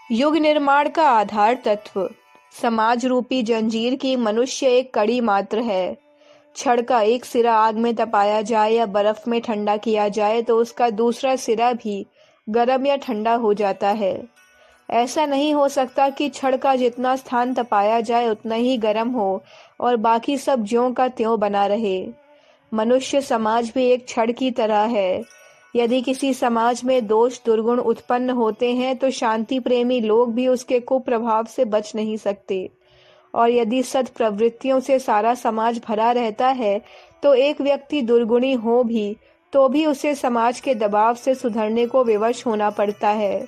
युग निर्माण का आधार तत्व समाज रूपी जंजीर की मनुष्य एक कड़ी मात्र है। छड़ का एक सिरा आग में तपाया जाए या बर्फ में ठंडा किया जाए तो उसका दूसरा सिरा भी गर्म या ठंडा हो जाता है। ऐसा नहीं हो सकता कि छड़ का जितना स्थान तपाया जाए उतना ही गर्म हो और बाकी सब ज्यों का त्यों बना रहे। मनुष्य समाज भी एक छड़ की तरह है। यदि किसी समाज में दोष दुर्गुण उत्पन्न होते हैं तो शांति प्रेमी लोग भी उसके कुप्रभाव से बच नहीं सकते। और यदि सद प्रवृत्तियों से सारा समाज भरा रहता है तो एक व्यक्ति दुर्गुणी हो भी तो भी उसे समाज के दबाव से सुधरने को विवश होना पड़ता है।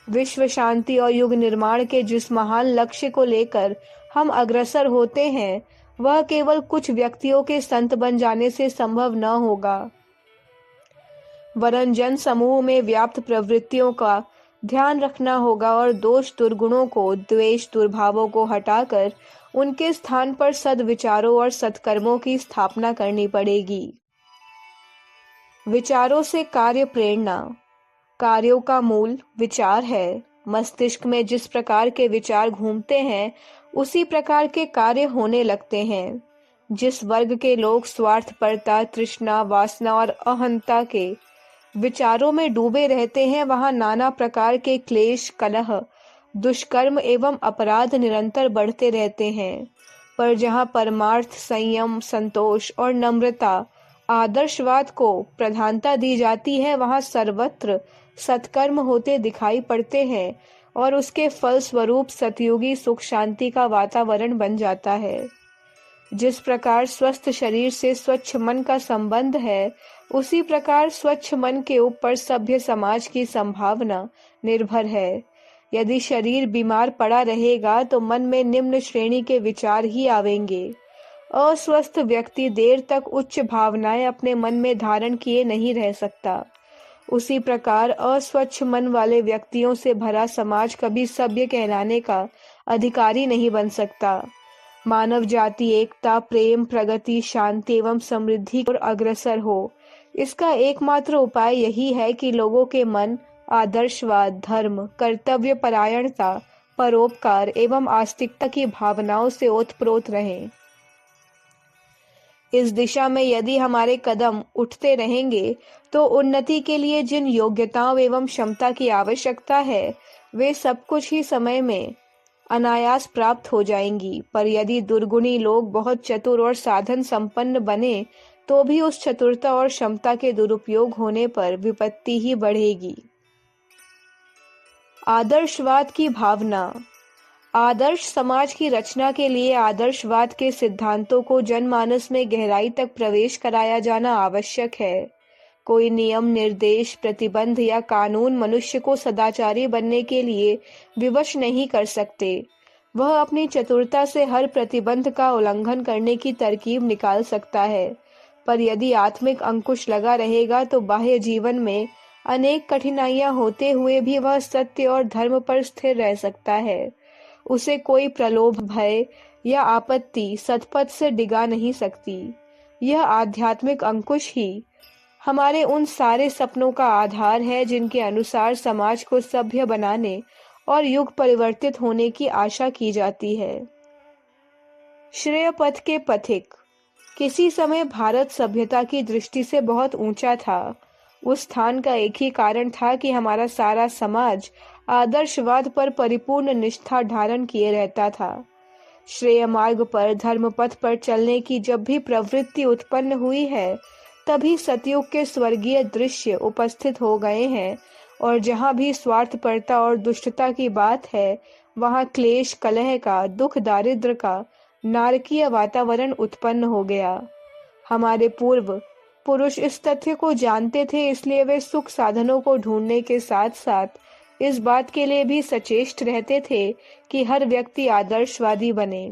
विश्व शांति और युग निर्माण के जिस महान लक्ष्य को लेकर हम अग्रसर होते हैं वह केवल कुछ व्यक्तियों के संत बन जाने से संभव न होगा, वरन जन समूह में व्याप्त प्रवृत्तियों का ध्यान रखना होगा और दोष दुर्गुणों को, द्वेष दुर्भावों को हटाकर उनके स्थान पर सद्विचारों और सत्कर्मों की स्थापना करनी पड़ेगी। विचारों से कार्य प्रेरणा। कार्यों का मूल विचार है। मस्तिष्क में जिस प्रकार के विचार घूमते हैं उसी प्रकार के कार्य होने लगते हैं। जिस वर्ग के लोग स्वार्थपरता, तृष्णा, वासना और अहंता के विचारों में डूबे रहते हैं वहां नाना प्रकार के क्लेश, कलह, दुष्कर्म एवं अपराध निरंतर बढ़ते रहते हैं। पर जहां परमार्थ, संयम, संतोष और नम्रता, आदर्शवाद को प्रधानता दी जाती है वहां सर्वत्र सत्कर्म होते दिखाई पड़ते हैं और उसके फल स्वरूप सतयुगी सुख शांति का वातावरण बन जाता है। जिस प्रकार स्वस्थ शरीर से स्वच्छ मन का संबंध है उसी प्रकार स्वच्छ मन के ऊपर सभ्य समाज की संभावना निर्भर है। यदि शरीर बीमार पड़ा रहेगा तो मन में निम्न श्रेणी के विचार ही आवेंगे। अस्वस्थ व्यक्ति देर तक उच्च भावनाएं अपने मन में धारण किए नहीं रह सकता। उसी प्रकार अस्वच्छ मन वाले व्यक्तियों से भरा समाज कभी सभ्य कहलाने का अधिकारी नहीं बन सकता। मानव जाति एकता, प्रेम, प्रगति, शांति एवं समृद्धि की ओर अग्रसर हो, इसका एकमात्र उपाय यही है कि लोगों के मन आदर्शवाद, धर्म, कर्तव्य परायणता, परोपकार एवं आस्तिकता की भावनाओं से ओतप्रोत रहें। इस दिशा में यदि हमारे कदम उठते रहेंगे तो उन्नति के लिए जिन योग्यताओं एवं क्षमता की आवश्यकता है वे सब कुछ ही समय में अनायास प्राप्त हो जाएंगी। पर यदि दुर्गुणी लोग बहुत चतुर और साधन संपन्न बने तो भी उस चतुरता और क्षमता के दुरुपयोग होने पर विपत्ति ही बढ़ेगी। आदर्शवाद की भावना। आदर्श समाज की रचना के लिए आदर्शवाद के सिद्धांतों को जनमानस में गहराई तक प्रवेश कराया जाना आवश्यक है। कोई नियम, निर्देश, प्रतिबंध या कानून मनुष्य को सदाचारी बनने के लिए विवश नहीं कर सकते। वह अपनी चतुरता से हर प्रतिबंध का उल्लंघन करने की तरकीब निकाल सकता है। पर यदि आत्मिक अंकुश लगा रहेगा तो बाह्य जीवन में अनेक कठिनाइयां होते हुए भी वह सत्य और धर्म पर स्थिर रह सकता है। उसे कोई प्रलोभ, भय या आपत्ति सतपथ से डिगा नहीं सकती। यह आध्यात्मिक अंकुश ही हमारे उन सारे सपनों का आधार है जिनके अनुसार समाज को सभ्य बनाने और युग परिवर्तित होने की आशा की जाती है। श्रेय पथ के पथिक। किसी समय भारत सभ्यता की दृष्टि से बहुत ऊंचा था। उस स्थान का एक ही कारण था कि हमारा सारा समाज आदर्शवाद पर परिपूर्ण निष्ठा धारण किए रहता था। श्रेय मार्ग पर, धर्म पथ पर चलने की जब भी प्रवृत्ति उत्पन्न हुई है तभी सतयुग के स्वर्गीय दृश्य उपस्थित हो गए हैं और जहाँ भी स्वार्थपरता और दुष्टता की बात है वहाँ क्लेश, कलह का, दुख, दारिद्र का नारकीय वातावरण उत्पन्न हो गया। हमारे पूर्व पुरुष इस तथ्य को जानते थे, इसलिए वे सुख साधनों को ढूंढने के साथ साथ इस बात के लिए भी सचेष्ट रहते थे कि हर व्यक्ति आदर्शवादी बने।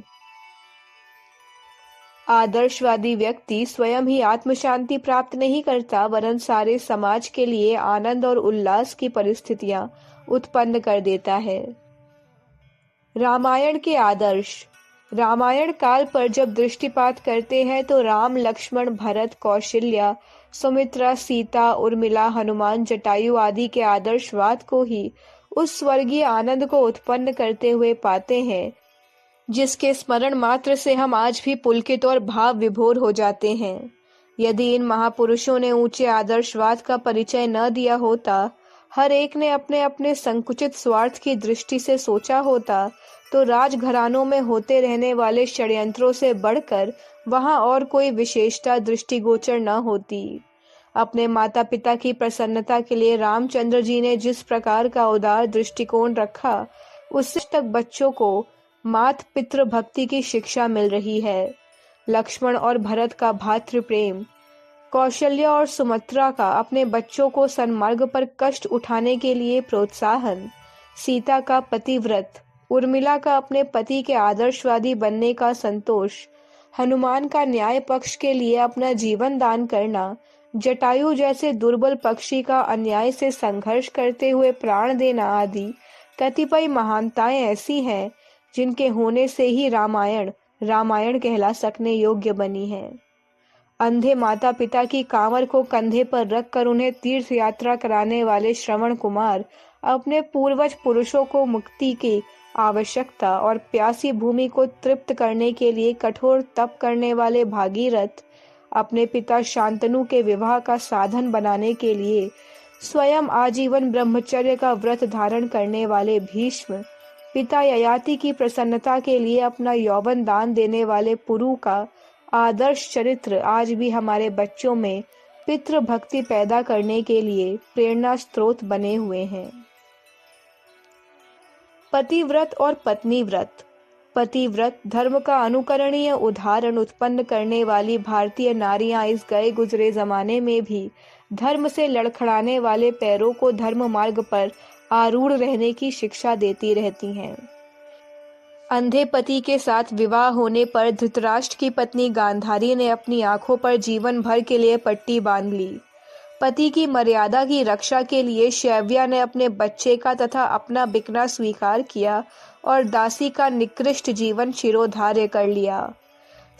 आदर्शवादी व्यक्ति स्वयं ही आत्म शांति प्राप्त नहीं करता वरन सारे समाज के लिए आनंद और उल्लास की परिस्थितियां उत्पन्न कर देता है। रामायण के आदर्श। रामायण काल पर जब दृष्टिपात करते हैं तो राम, लक्ष्मण, भरत, कौशल्या, सुमित्रा, सीता, उर्मिला, हनुमान, जटायु आदि के आदर्शवाद को ही उस स्वर्गीय आनंद को उत्पन्न करते हुए पाते हैं, जिसके स्मरण मात्र से हम आज भी पुलकित और भाव विभोर हो जाते हैं। यदि इन महापुरुषों ने ऊंचे आदर्शवाद का परिचय न दिया होता, हर एक ने अपने अपने संकुचित स्वार्थ की दृष्टि से सोचा होता, तो राजघरानों में होते रहने वाले षड्यंत्रों से बढ़कर वहां और कोई विशेषता दृष्टिगोचर न होती। अपने माता पिता की प्रसन्नता के लिए रामचंद्र जी ने जिस प्रकार का उदार दृष्टिकोण रखा, उससे तक बच्चों को मात पितृ भक्ति की शिक्षा मिल रही है। लक्ष्मण और भरत का भातृ प्रेम, कौशल्या और सुमित्रा का अपने बच्चों को सन्मार्ग पर कष्ट उठाने के लिए प्रोत्साहन, सीता का पतिव्रत, उर्मिला का अपने पति के आदर्शवादी बनने का संतोष, हनुमान का न्याय पक्ष के लिए अपना जीवन दान करना, जटायु जैसे दुर्बल पक्षी का अन्याय से संघर्ष करते हुए प्राण देना आदि कतिपय महानताएं ऐसी हैं जिनके होने से ही रामायण रामायण कहला सकने योग्य बनी है। अंधे माता पिता की कांवर को कंधे पर रखकर उन्हें तीर्थ यात्रा कराने वाले श्रवण कुमार अपने पूर्वज पुरुषों को मुक्ति की आवश्यकता और प्यासी भूमि को तृप्त करने के लिए कठोर तप करने वाले भागीरथ, अपने पिता शांतनु के विवाह का साधन बनाने के लिए स्वयं आजीवन ब्रह्मचर्य का व्रत धारण करने वाले भीष्म, पिता ययाति की प्रसन्नता के लिए अपना यौवन दान देने वाले पुरु का आदर्श चरित्र आज भी हमारे बच्चों में पितृ भक्ति पैदा करने के लिए प्रेरणा स्रोत बने हुए हैं। पतिव्रत और पत्नी व्रत। पतिव्रत धर्म का अनुकरणीय उदाहरण उत्पन्न करने वाली भारतीय नारियां इस गए गुजरे जमाने में भी धर्म से लड़खड़ाने वाले पैरों को धर्म मार्ग पर आरूढ़ रहने की शिक्षा देती रहती हैं। अंधे पति के साथ विवाह होने पर धृतराष्ट्र की पत्नी गांधारी ने अपनी आंखों पर जीवन भर के लिए पट्टी बांध ली। पति की मर्यादा की रक्षा के लिए शैव्या ने अपने बच्चे का तथा अपना बिकना स्वीकार किया और दासी का निकृष्ट जीवन शिरोधार्य कर लिया।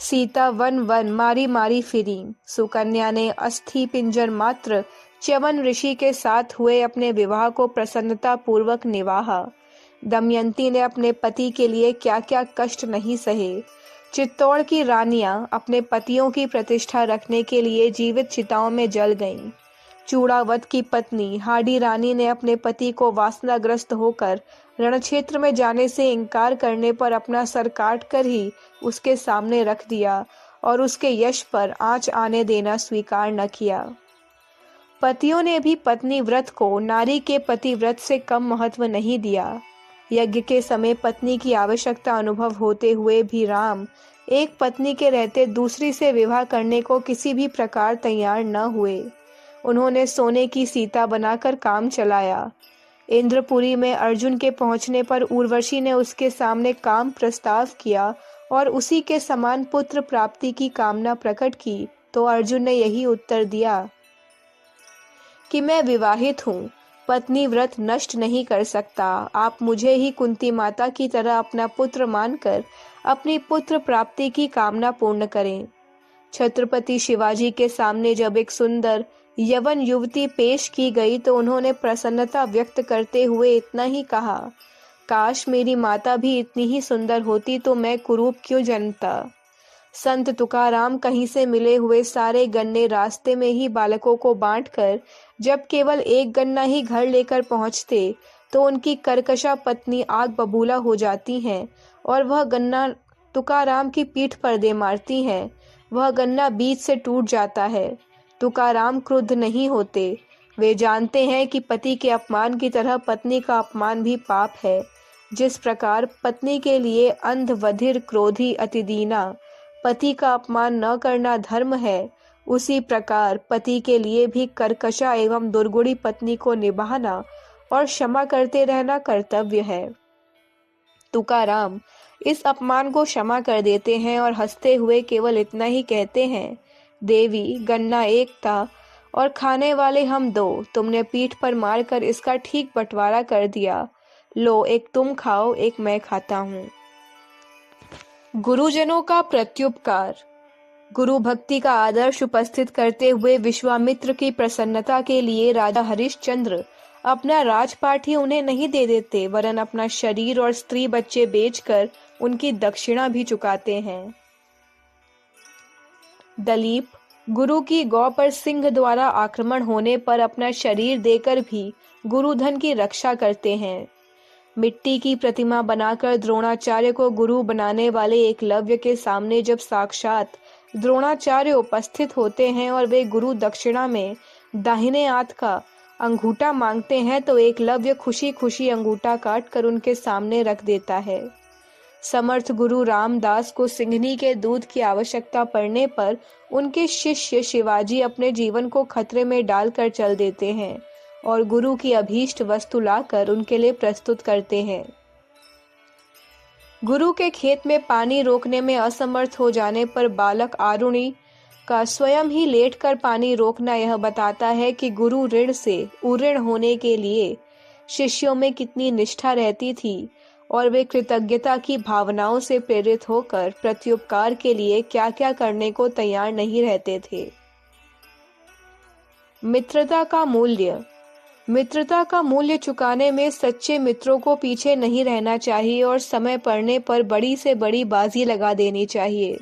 सीता वन वन मारी मारी फिरी। सुकन्या ने अस्थि पिंजर मात्र च्यवन ऋषि के साथ हुए अपने विवाह को प्रसन्नता पूर्वक निभाया। दमयंती ने अपने पति के लिए क्या क्या कष्ट नहीं सहे। चित्तौड़ की रानियां अपने पतियों की प्रतिष्ठा रखने के लिए जीवित चिताओं में जल गईं। चूड़ावत की पत्नी हाडी रानी ने अपने पति को वासनाग्रस्त होकर रणक्षेत्र में जाने से इनकार करने पर अपना सर काट कर ही उसके सामने रख दिया और उसके यश पर आंच आने देना स्वीकार न किया। पतियों ने भी पत्नी व्रत को नारी के पतिव्रत से कम महत्व नहीं दिया। यज्ञ के समय पत्नी की आवश्यकता अनुभव होते हुए भी राम एक पत्नी के रहते दूसरी से विवाह करने को किसी भी प्रकार तैयार न हुए। उन्होंने सोने की सीता बनाकर काम चलाया। इंद्रपुरी में अर्जुन के पहुंचने पर उर्वशी ने उसके सामने काम प्रस्ताव किया और उसी के समान पुत्र प्राप्ति की कामना प्रकट की, तो अर्जुन ने यही उत्तर दिया कि मैं विवाहित हूँ, पत्नी व्रत नष्ट नहीं कर सकता। आप मुझे ही कुंती माता की तरह अपना पुत्र मानकर अपनी पुत्र प्राप्ति की कामना पूर्ण करें। छत्रपति शिवाजी के सामने जब एक सुंदर यवन युवती पेश की गई तो उन्होंने प्रसन्नता व्यक्त करते हुए इतना ही कहा, काश मेरी माता भी इतनी ही सुंदर होती तो मैं कुरूप क्यों जन्मता। संत तुकाराम कहीं से मिले हुए सारे गन्ने रास्ते में ही बालकों को बांटकर जब केवल एक गन्ना ही घर लेकर पहुंचते तो उनकी कर्कशा पत्नी आग बबूला हो जाती हैं और वह गन्ना तुकाराम की पीठ पर दे मारती हैं। वह गन्ना बीज से टूट जाता है। तुकाराम क्रुद्ध नहीं होते। वे जानते हैं कि पति के अपमान की तरह पत्नी का अपमान भी पाप है। जिस प्रकार पत्नी के लिए अंध बधिर क्रोधी अतिदीना पति का अपमान न करना धर्म है, उसी प्रकार पति के लिए भी कर्कशा एवं दुर्गुणी पत्नी को निभाना और क्षमा करते रहना कर्तव्य है। तुकाराम इस अपमान को क्षमा कर देते हैं और हंसते हुए केवल इतना ही कहते हैं, देवी गन्ना एक था और खाने वाले हम दो, तुमने पीठ पर मारकर इसका ठीक बंटवारा कर दिया। लो, एक तुम खाओ, एक मैं खाता हूँ। गुरुजनों का प्रत्युपकार। गुरु भक्ति का आदर्श उपस्थित करते हुए विश्वामित्र की प्रसन्नता के लिए राजा हरिश्चंद्र अपना राजपाट ही उन्हें नहीं दे देते, वरन अपना शरीर और स्त्री बच्चे बेचकर उनकी दक्षिणा भी चुकाते हैं। दलीप गुरु की गौ पर सिंह द्वारा आक्रमण होने पर अपना शरीर देकर भी गुरुधन की रक्षा करते हैं। मिट्टी की प्रतिमा बनाकर द्रोणाचार्य को गुरु बनाने वाले एकलव्य के सामने जब साक्षात द्रोणाचार्य उपस्थित होते हैं और वे गुरु दक्षिणा में दाहिने हाथ का अंगूठा मांगते हैं तो एकलव्य खुशी खुशी अंगूठा काट कर उनके सामने रख देता है। समर्थ गुरु रामदास को सिंघनी के दूध की आवश्यकता पड़ने पर उनके शिष्य शिवाजी अपने जीवन को खतरे में डालकर चल देते हैं और गुरु की अभीष्ट वस्तु लाकर उनके लिए प्रस्तुत करते हैं। गुरु के खेत में पानी रोकने में असमर्थ हो जाने पर बालक आरुणि का स्वयं ही लेटकर पानी रोकना यह बताता है कि गुरु ऋण से उऋण होने के लिए शिष्यों में कितनी निष्ठा रहती थी और वे कृतज्ञता की भावनाओं से प्रेरित होकर प्रत्युपकार के लिए क्या क्या करने को तैयार नहीं रहते थे। मित्रता का मूल्य। मित्रता का मूल्य चुकाने में सच्चे मित्रों को पीछे नहीं रहना चाहिए और समय पड़ने पर बड़ी से बड़ी बाजी लगा देनी चाहिए।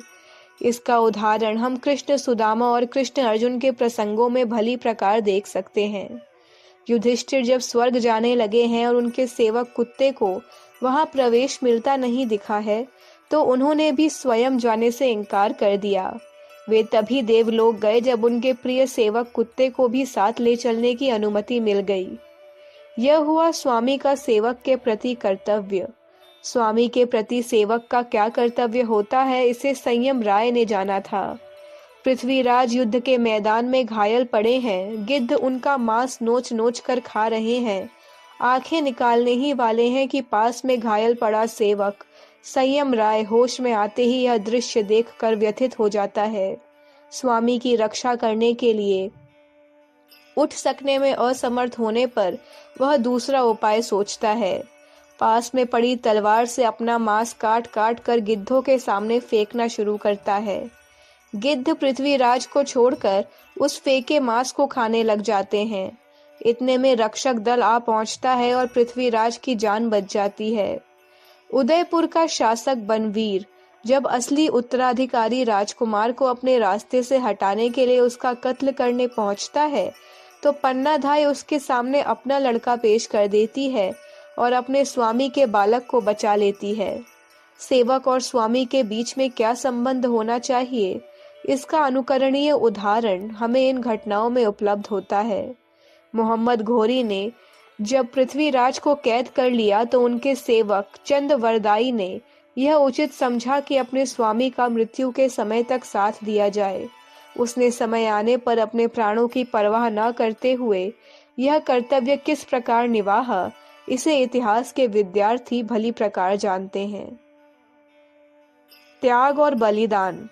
इसका उदाहरण हम कृष्ण सुदामा और कृष्ण अर्जुन के प्रसंगों में भली प्रकार देख सकते हैं। युधिष्ठिर जब स्वर्ग जाने लगे हैं और उनके सेवक कुत्ते को वहां प्रवेश मिलता नहीं दिखा है तो उन्होंने भी स्वयं जाने से इनकार कर दिया। वे तभी देवलोक गए जब उनके प्रिय सेवक कुत्ते को भी साथ ले चलने की अनुमति मिल गई। यह हुआ स्वामी का सेवक के प्रति कर्तव्य। स्वामी के प्रति सेवक का क्या कर्तव्य होता है इसे संयम राय ने जाना था। पृथ्वीराज युद्ध के मैदान में घायल पड़े हैं, गिद्ध उनका मांस नोच नोच कर खा रहे हैं, आंखें निकालने ही वाले हैं कि पास में घायल पड़ा सेवक संयम राय होश में आते ही यह दृश्य देखकर व्यथित हो जाता है। स्वामी की रक्षा करने के लिए उठ सकने में असमर्थ होने पर वह दूसरा उपाय सोचता है। पास में पड़ी तलवार से अपना मांस काट काट कर गिद्धों के सामने फेंकना शुरू करता है। गिद्ध पृथ्वीराज को छोड़कर उस फेंके मांस को खाने लग जाते हैं। इतने में रक्षक दल आ पहुंचता है और पृथ्वीराज की जान बच जाती है। उदयपुर का शासक बनवीर जब असली उत्तराधिकारी राजकुमार को अपने रास्ते से हटाने के लिए उसका कत्ल करने पहुंचता है तो पन्नाधाय उसके सामने अपना लड़का पेश कर देती है और अपने स्वामी के बालक को बचा लेती है। सेवक और स्वामी के बीच में क्या संबंध होना चाहिए, इसका अनुकरणीय उदाहरण हमें इन घटनाओं में उपलब्ध होता है। मोहम्मद घोरी ने जब पृथ्वीराज को कैद कर लिया तो उनके सेवक चंदवरदाई ने यह उचित समझा कि अपने स्वामी का मृत्यु के समय तक साथ दिया जाए। उसने समय आने पर अपने प्राणों की परवाह न करते हुए यह कर्तव्य किस प्रकार निभाया, इसे इतिहास के विद्यार्थी भली प्रकार जानते हैं। त्याग और बलिदान।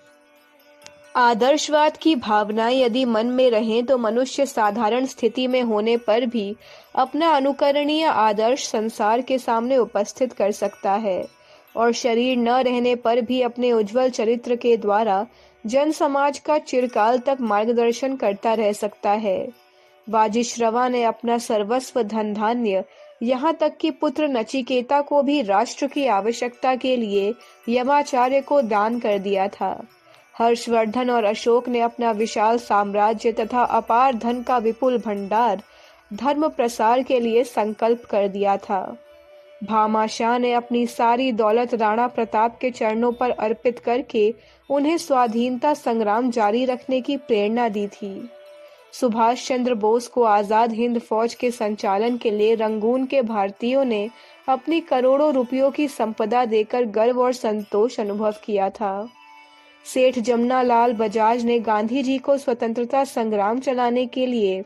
आदर्शवाद की भावनाएं यदि मन में रहें तो मनुष्य साधारण स्थिति में होने पर भी अपना अनुकरणीय आदर्श संसार के सामने उपस्थित कर सकता है और शरीर न रहने पर भी अपने उज्जवल चरित्र के द्वारा जन समाज का चिरकाल तक मार्गदर्शन करता रह सकता है। बाजीश्रवा ने अपना सर्वस्व धन धान्य यहाँ तक कि पुत्र नचिकेता को भी राष्ट्र की आवश्यकता के लिए यमाचार्य को दान कर दिया था। हर्षवर्धन और अशोक ने अपना विशाल साम्राज्य तथा अपार धन का विपुल भंडार धर्म प्रसार के लिए संकल्प कर दिया था। भामाशाह ने अपनी सारी दौलत राणा प्रताप के चरणों पर अर्पित करके उन्हें स्वाधीनता संग्राम जारी रखने की प्रेरणा दी थी। सुभाष चंद्र बोस को आजाद हिंद फौज के संचालन के लिए रंगून के भारतीयों ने अपनी करोड़ों रुपयों की संपदा देकर गर्व और संतोष अनुभव किया था। सेठ जमनालाल बजाज ने गांधी जी को स्वतंत्रता संग्राम चलाने के लिए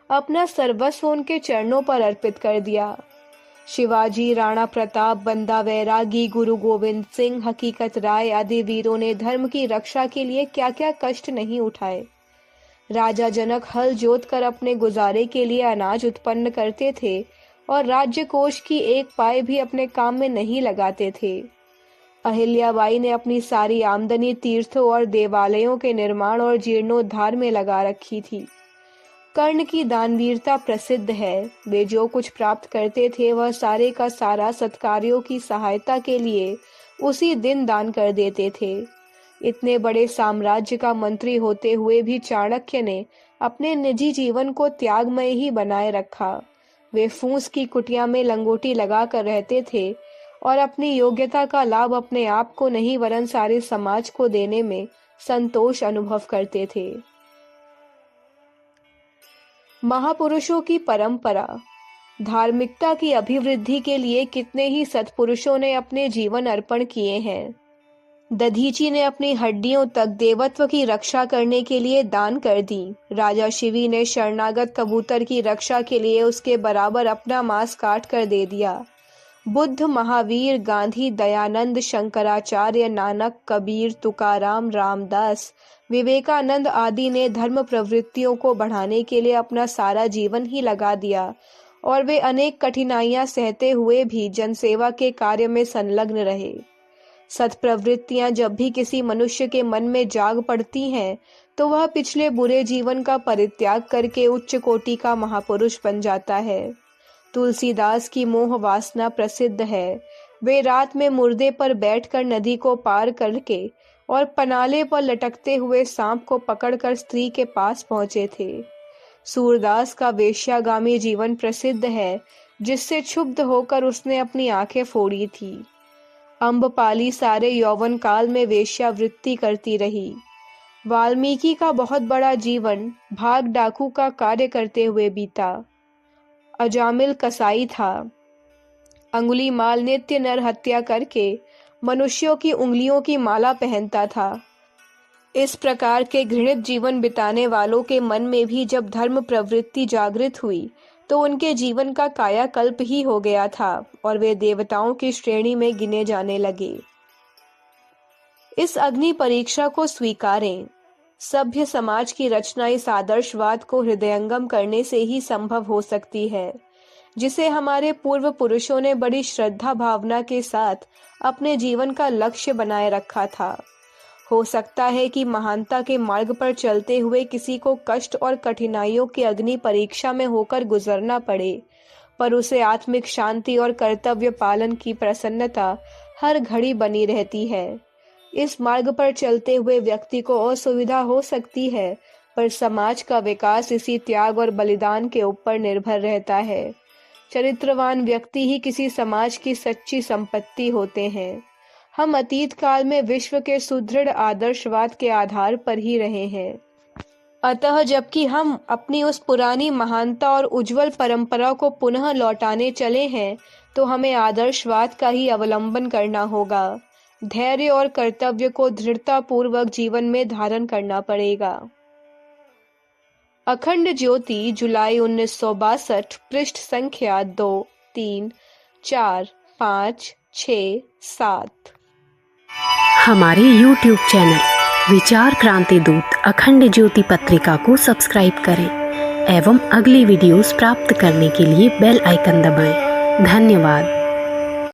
अपना सर्वस्व उनके चरणों पर अर्पित कर दिया। शिवाजी, राणा प्रताप, बंदा बैरागी, गुरु गोविंद सिंह, हकीकत राय आदि वीरों ने धर्म की रक्षा के लिए क्या क्या कष्ट नहीं उठाए। राजा जनक हल जोत कर अपने गुजारे के लिए अनाज उत्पन्न करते थे और राज्य कोष की एक पाई भी अपने काम में नहीं लगाते थे। अहिल्याबाई ने अपनी सारी आमदनी तीर्थों और देवालयों के निर्माण और जीर्णोद्धार में लगा रखी थी। कर्ण की दानवीरता प्रसिद्ध है। वे जो कुछ प्राप्त करते थे वह सारे का सारा सत्कार्यों की सहायता के लिए उसी दिन दान कर देते थे। इतने बड़े साम्राज्य का मंत्री होते हुए भी चाणक्य ने अपने निजी जीवन को त्यागमय ही बनाए रखा। वे फूस की कुटिया में लंगोटी लगा कर रहते थे और अपनी योग्यता का लाभ अपने आप को नहीं वरन सारे समाज को देने में संतोष अनुभव करते थे। महापुरुषों की परंपरा। धार्मिकता की अभिवृद्धि के लिए कितने ही सत्पुरुषों ने अपने जीवन अर्पण किए हैं। दधीची ने अपनी हड्डियों तक देवत्व की रक्षा करने के लिए दान कर दी। राजा शिवी ने शरणागत कबूतर की रक्षा के लिए उसके बराबर अपना मांस काट कर दे दिया। बुद्ध, महावीर, गांधी, दयानंद, शंकराचार्य, नानक, कबीर, तुकाराम, रामदास, विवेकानंद आदि ने धर्म प्रवृत्तियों को बढ़ाने के लिए अपना सारा जीवन ही लगा दिया और वे अनेक कठिनाइयां सहते हुए भी जनसेवा के कार्य में संलग्न रहे। सत्प्रवृत्तियां जब भी किसी मनुष्य के मन में जाग पड़ती हैं तो वह पिछले बुरे जीवन का परित्याग करके उच्च कोटि का महापुरुष बन जाता है। तुलसीदास की मोह वासना प्रसिद्ध है। वे रात में मुर्दे पर बैठकर नदी को पार करके और पनाले पर लटकते हुए सांप को पकड़कर स्त्री के पास पहुंचे थे। सूरदास का वेश्यागामी जीवन प्रसिद्ध है, जिससे क्षुब्ध होकर उसने अपनी आंखें फोड़ी थी। अम्बपाली सारे यौवन काल में वेश्यावृत्ति करती रही। वाल्मीकि का बहुत बड़ा जीवन भाग डाकू का कार्य करते हुए बीता। अजामिल कसाई था। अंगुलीमाल नित्य नर हत्या करके मनुष्यों की उंगलियों की माला पहनता था। इस प्रकार के घृणित जीवन बिताने वालों के मन में भी जब धर्म प्रवृत्ति जागृत हुई तो उनके जीवन का कायाकल्प ही हो गया था और वे देवताओं की श्रेणी में गिने जाने लगे। इस अग्नि परीक्षा को स्वीकारें। सभ्य समाज की रचना इस आदर्शवाद को हृदयंगम करने से ही संभव हो सकती है, जिसे हमारे पूर्व पुरुषों ने बड़ी श्रद्धा भावना के साथ अपने जीवन का लक्ष्य बनाए रखा था। हो सकता है कि महानता के मार्ग पर चलते हुए किसी को कष्ट और कठिनाइयों की अग्नि परीक्षा में होकर गुजरना पड़े, पर उसे आत्मिक शांति और कर्तव्य पालन की प्रसन्नता हर घड़ी बनी रहती है। इस मार्ग पर चलते हुए व्यक्ति को असुविधा हो सकती है, पर समाज का विकास इसी त्याग और बलिदान के ऊपर निर्भर रहता है। चरित्रवान व्यक्ति ही किसी समाज की सच्ची संपत्ति होते हैं। हम अतीत काल में विश्व के सुदृढ़ आदर्शवाद के आधार पर ही रहे हैं। अतः जबकि हम अपनी उस पुरानी महानता और उज्जवल परंपरा को पुनः लौटाने चले हैं, तो हमें आदर्शवाद का ही अवलंबन करना होगा। धैर्य और कर्तव्य को दृढ़ता पूर्वक जीवन में धारण करना पड़ेगा। अखंड ज्योति, जुलाई 1962, पृष्ठ संख्या 2, 3, 4, 5, 6, 7। हमारे YouTube चैनल विचार क्रांति दूत अखंड ज्योति पत्रिका को सब्सक्राइब करें एवं अगली वीडियोस प्राप्त करने के लिए बेल आइकन दबाएं। धन्यवाद।